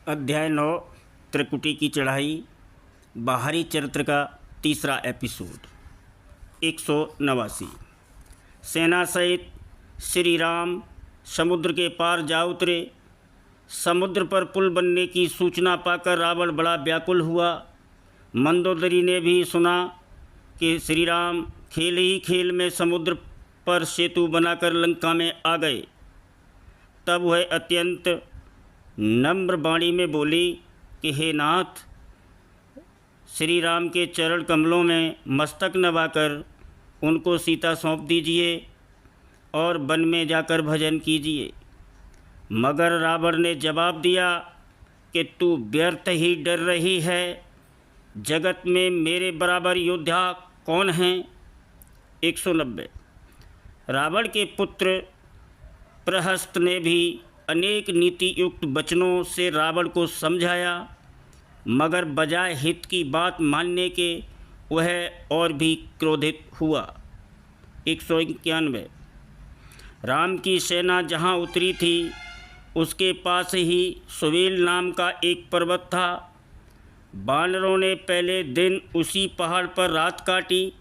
अध्याय 9 त्रिकुटी की चढ़ाई। बाहरी चरित्र का तीसरा एपिसोड। 189। सेना सहित श्री राम समुद्र के पार जा उतरे। समुद्र पर पुल बनने की सूचना पाकर रावण बड़ा व्याकुल हुआ। मंदोदरी ने भी सुना कि श्री राम खेल ही खेल में समुद्र पर सेतु बनाकर लंका में आ गए। तब वह अत्यंत नम्र वाणी में बोली कि हे नाथ, श्री राम के चरण कमलों में मस्तक नवाकर उनको सीता सौंप दीजिए और वन में जाकर भजन कीजिए। मगर रावण ने जवाब दिया कि तू व्यर्थ ही डर रही है। जगत में मेरे बराबर योद्धा कौन हैं। 190। रावण के पुत्र प्रहस्त ने भी अनेक नीति युक्त वचनों से रावण को समझाया, मगर बजाय हित की बात मानने के वह और भी क्रोधित हुआ। 191। राम की सेना जहाँ उतरी थी उसके पास ही सुवेल नाम का एक पर्वत था। वानरों ने पहले दिन उसी पहाड़ पर रात काटी।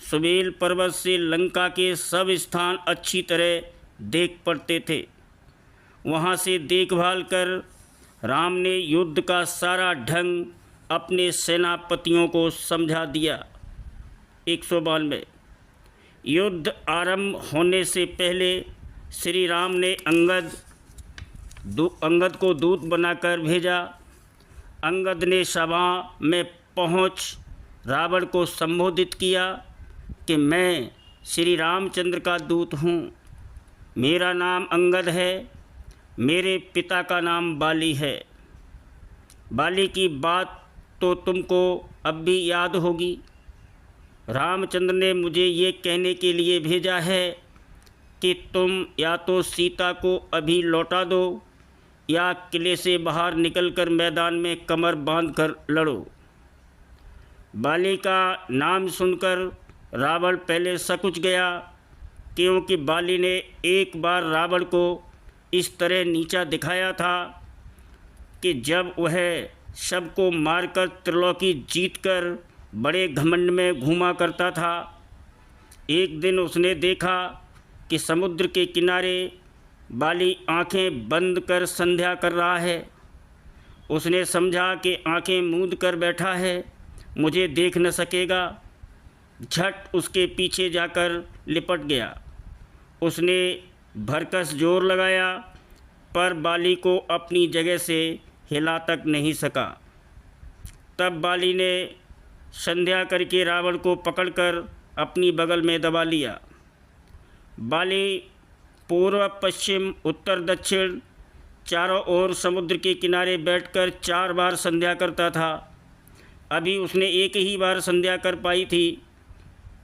सुवेल पर्वत से लंका के सब स्थान अच्छी तरह देख पड़ते थे। वहाँ से देखभाल कर राम ने युद्ध का सारा ढंग अपने सेनापतियों को समझा दिया। 192। युद्ध आरंभ होने से पहले श्री राम ने अंगद को दूत बनाकर भेजा। अंगद ने सभा में पहुँच रावण को संबोधित किया कि मैं श्री रामचंद्र का दूत हूँ। मेरा नाम अंगद है। मेरे पिता का नाम बाली है। बाली की बात तो तुमको अब भी याद होगी। रामचंद्र ने मुझे ये कहने के लिए भेजा है कि तुम या तो सीता को अभी लौटा दो या किले से बाहर निकलकर मैदान में कमर बांधकर लड़ो। बाली का नाम सुनकर रावण पहले सकुच गया, क्योंकि बाली ने एक बार रावण को इस तरह नीचा दिखाया था कि जब वह सबको मारकर त्रिलोकी जीतकर बड़े घमंड में घूमा करता था। एक दिन उसने देखा कि समुद्र के किनारे बाली आंखें बंद कर संध्या कर रहा है। उसने समझा कि आंखें मूंद कर बैठा है, मुझे देख न सकेगा। झट उसके पीछे जाकर लिपट गया। उसने भरकस जोर लगाया, पर बाली को अपनी जगह से हिला तक नहीं सका। तब बाली ने संध्या करके रावण को पकड़कर अपनी बगल में दबा लिया। बाली पूर्व पश्चिम उत्तर दक्षिण चारों ओर समुद्र के किनारे बैठकर 4 बार संध्या करता था। अभी उसने एक ही बार संध्या कर पाई थी,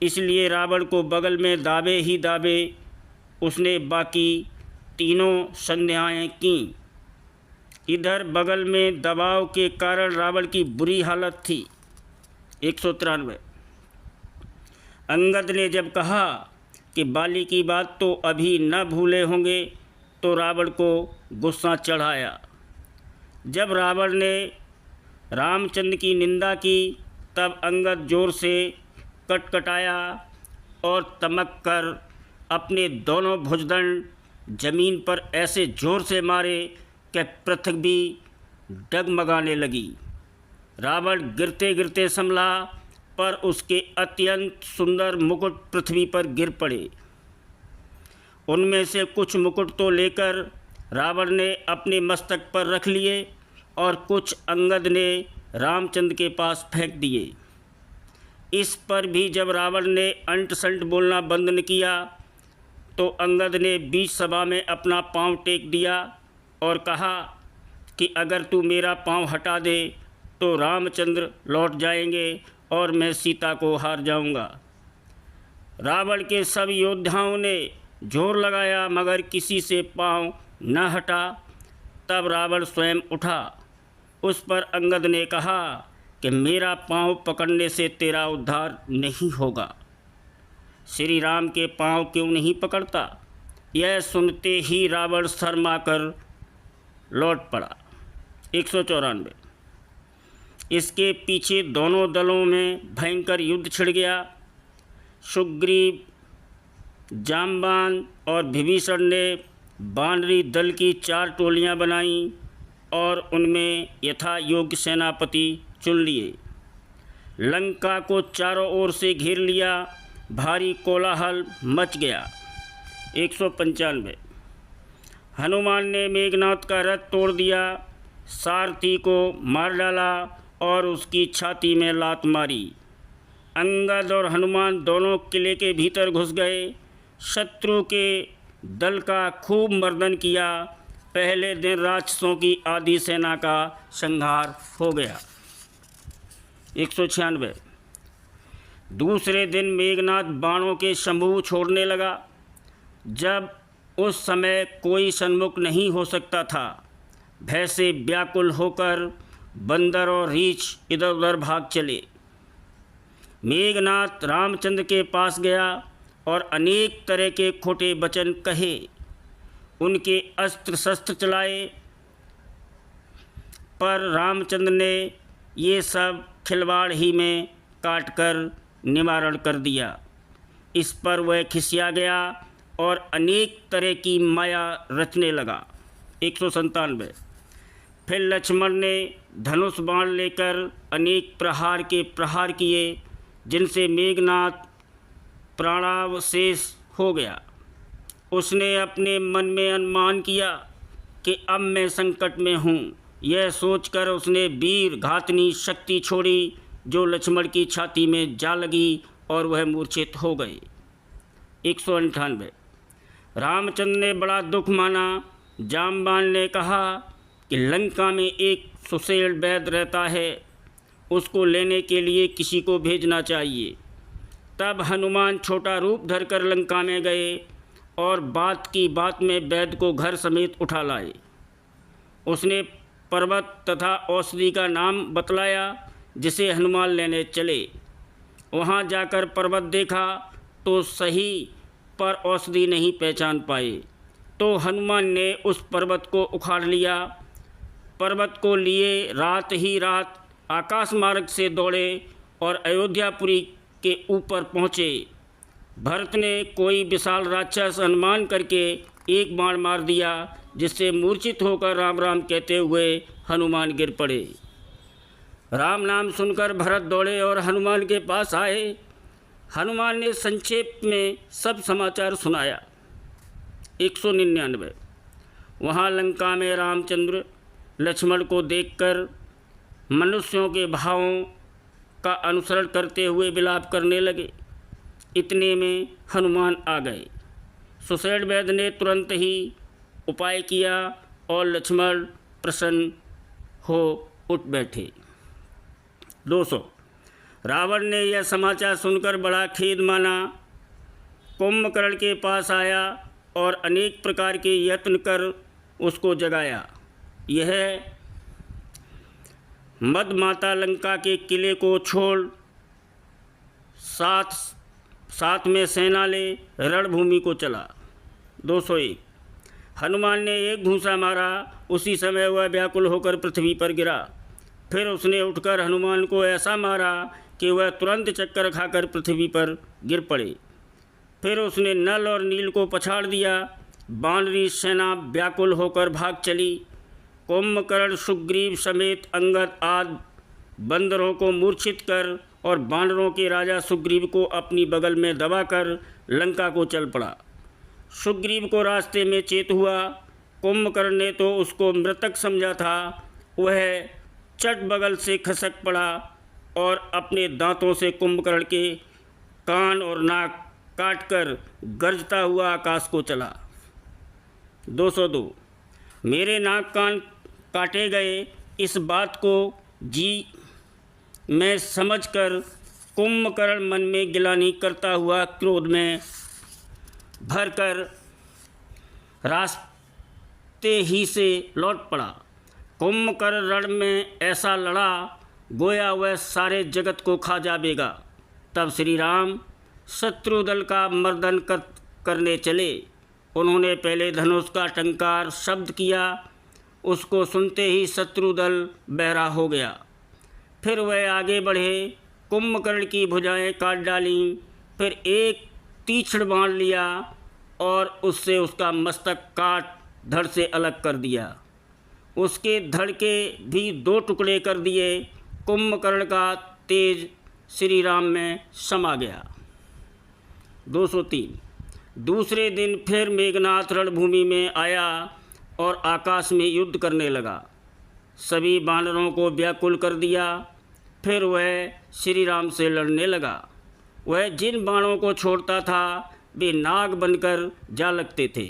इसलिए रावण को बगल में दाबे ही दाबे उसने बाकी तीनों संध्याएं कीं। इधर बगल में दबाव के कारण रावण की बुरी हालत थी। 193। अंगद ने जब कहा कि बाली की बात तो अभी न भूले होंगे, तो रावण को गुस्सा चढ़ाया। जब रावण ने रामचंद्र की निंदा की, तब अंगद जोर से कटकटाया और तमक कर अपने दोनों भुजदंड जमीन पर ऐसे जोर से मारे कि पृथ्वी डगमगाने लगी। रावण गिरते गिरते संभला, पर उसके अत्यंत सुंदर मुकुट पृथ्वी पर गिर पड़े। उनमें से कुछ मुकुट तो लेकर रावण ने अपने मस्तक पर रख लिए और कुछ अंगद ने रामचंद्र के पास फेंक दिए। इस पर भी जब रावण ने अंट संट बोलना बंद न किया, तो अंगद ने बीच सभा में अपना पांव टेक दिया और कहा कि अगर तू मेरा पांव हटा दे तो रामचंद्र लौट जाएंगे और मैं सीता को हार जाऊंगा। रावण के सब योद्धाओं ने जोर लगाया, मगर किसी से पांव न हटा। तब रावण स्वयं उठा। उस पर अंगद ने कहा कि मेरा पांव पकड़ने से तेरा उद्धार नहीं होगा। श्री राम के पांव क्यों नहीं पकड़ता। यह सुनते ही रावण शर्मा कर लौट पड़ा। 194। इसके पीछे दोनों दलों में भयंकर युद्ध छिड़ गया। सुग्रीव, जाम्बान और विभीषण ने वानरी दल की 4 टोलियां बनाईं और उनमें यथा योग्य सेनापति चुन लिए। लंका को चारों ओर से घेर लिया। भारी कोलाहल मच गया। 195। हनुमान ने मेघनाथ का रथ तोड़ दिया, सारथी को मार डाला और उसकी छाती में लात मारी। अंगद और हनुमान दोनों किले के भीतर घुस गए। शत्रु के दल का खूब मर्दन किया। पहले दिन राक्षसों की आधी सेना का संहार हो गया। 196। दूसरे दिन मेघनाथ बाणों के समूह छोड़ने लगा। जब उस समय कोई सन्मुख नहीं हो सकता था, भय से व्याकुल होकर बंदर और रीछ इधर उधर भाग चले। मेघनाथ रामचंद्र के पास गया और अनेक तरह के खोटे वचन कहे। उनके अस्त्र शस्त्र चलाए, पर रामचंद्र ने ये सब खिलवाड़ ही में काटकर निवारण कर दिया। इस पर वह खिसिया गया और अनेक तरह की माया रचने लगा। 197। फिर लक्ष्मण ने धनुष बाण लेकर अनेक प्रहार के प्रहार किए, जिनसे मेघनाथ प्राणावशेष हो गया। उसने अपने मन में अनुमान किया कि अब मैं संकट में हूँ। यह सोचकर उसने वीर घातनी शक्ति छोड़ी, जो लक्ष्मण की छाती में जा लगी और वह मूर्छित हो गए। 198। रामचंद्र ने बड़ा दुख माना। जाम्बान ने कहा कि लंका में एक सुशेल वैद्य रहता है, उसको लेने के लिए किसी को भेजना चाहिए। तब हनुमान छोटा रूप धरकर लंका में गए और बात की बात में वैद्य को घर समेत उठा लाए। उसने पर्वत तथा औषधि का नाम बतलाया, जिसे हनुमान लेने चले। वहाँ जाकर पर्वत देखा तो सही, पर औषधि नहीं पहचान पाए। तो हनुमान ने उस पर्वत को उखाड़ लिया। पर्वत को लिए रात ही रात आकाश मार्ग से दौड़े और अयोध्यापुरी के ऊपर पहुँचे। भरत ने कोई विशाल राक्षस अनुमान करके एक बाण मार दिया, जिससे मूर्छित होकर राम राम कहते हुए हनुमान गिर पड़े। राम नाम सुनकर भरत दौड़े और हनुमान के पास आए। हनुमान ने संक्षेप में सब समाचार सुनाया। 199। वहाँ लंका में रामचंद्र लक्ष्मण को देखकर मनुष्यों के भावों का अनुसरण करते हुए विलाप करने लगे। इतने में हनुमान आ गए। सुशेल वैद्य ने तुरंत ही उपाय किया और लक्ष्मण प्रसन्न हो उठ बैठे। 200। रावण ने यह समाचार सुनकर बड़ा खेद माना। कुंभकर्ण के पास आया और अनेक प्रकार के यत्न कर उसको जगाया। यह मदमाता लंका के किले को छोड़ साथ में सेना ले रणभूमि को चला। 201। हनुमान ने एक घूंसा मारा, उसी समय वह व्याकुल होकर पृथ्वी पर गिरा। फिर उसने उठकर हनुमान को ऐसा मारा कि वह तुरंत चक्कर खाकर पृथ्वी पर गिर पड़े। फिर उसने नल और नील को पछाड़ दिया। वानरी सेना व्याकुल होकर भाग चली। कुंभकर्ण, सुग्रीव समेत अंगद आदि बंदरों को मूर्छित कर और वानरों के राजा सुग्रीव को अपनी बगल में दबाकर लंका को चल पड़ा। सुग्रीव को रास्ते में चेत हुआ। कुंभकर्ण ने तो उसको मृतक समझा था। वह चट बगल से खसक पड़ा और अपने दांतों से कुंभकर्ण के कान और नाक काटकर गरजता हुआ आकाश को चला। 202। मेरे नाक कान काटे गए, इस बात को जी मैं समझकर कुंभकर्ण मन में गिलानी करता हुआ क्रोध में भरकर रास्ते ही से लौट पड़ा। कुंभकर्ण रण में ऐसा लड़ा गोया वह सारे जगत को खा जाएगा। तब श्री राम शत्रु दल का मर्दन करने चले। उन्होंने पहले धनुष का टंकार शब्द किया उसको सुनते ही शत्रु दल बहरा हो गया। फिर वह आगे बढ़े, कुंभकर्ण की भुजाएं काट डालीं, फिर एक तीक्ष्ण बाण लिया और उससे उसका मस्तक काट धड़ से अलग कर दिया। उसके धड़ के भी 2 टुकड़े कर दिए। कुंभकर्ण का तेज श्री राम में समा गया। 203। दूसरे दिन फिर मेघनाथ रणभूमि में आया और आकाश में युद्ध करने लगा। सभी वानरों को व्याकुल कर दिया। फिर वह श्री राम से लड़ने लगा। वह जिन बाणों को छोड़ता था वे नाग बनकर जा लगते थे।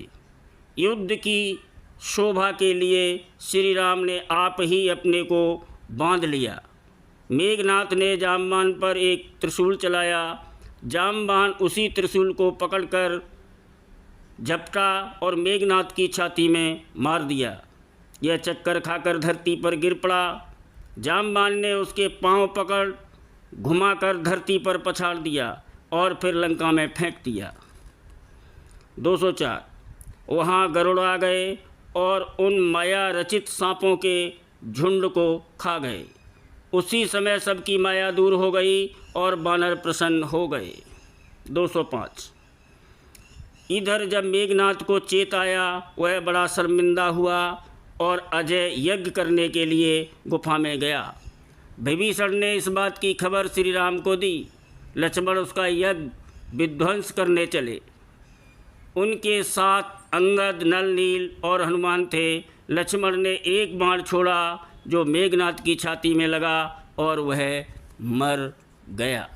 युद्ध की शोभा के लिए श्री राम ने आप ही अपने को बांध लिया। मेघनाथ ने जामवान पर एक त्रिशूल चलाया। जामवान उसी त्रिशूल को पकड़कर झपटा और मेघनाथ की छाती में मार दिया। यह चक्कर खाकर धरती पर गिर पड़ा। जामवान ने उसके पांव पकड़ घुमाकर धरती पर पछाड़ दिया और फिर लंका में फेंक दिया। 204। वहाँ गरुड़ आ गए और उन माया रचित सांपों के झुंड को खा गए। उसी समय सबकी माया दूर हो गई और वानर प्रसन्न हो गए। 205। इधर जब मेघनाथ को चेत आया, वह बड़ा शर्मिंदा हुआ और अजय यज्ञ करने के लिए गुफा में गया। विभीषण ने इस बात की खबर श्री राम को दी। लक्ष्मण उसका यज्ञ विध्वंस करने चले। उनके साथ अंगद, नल, नील और हनुमान थे। लक्ष्मण ने एक बाण छोड़ा जो मेघनाथ की छाती में लगा और वह मर गया।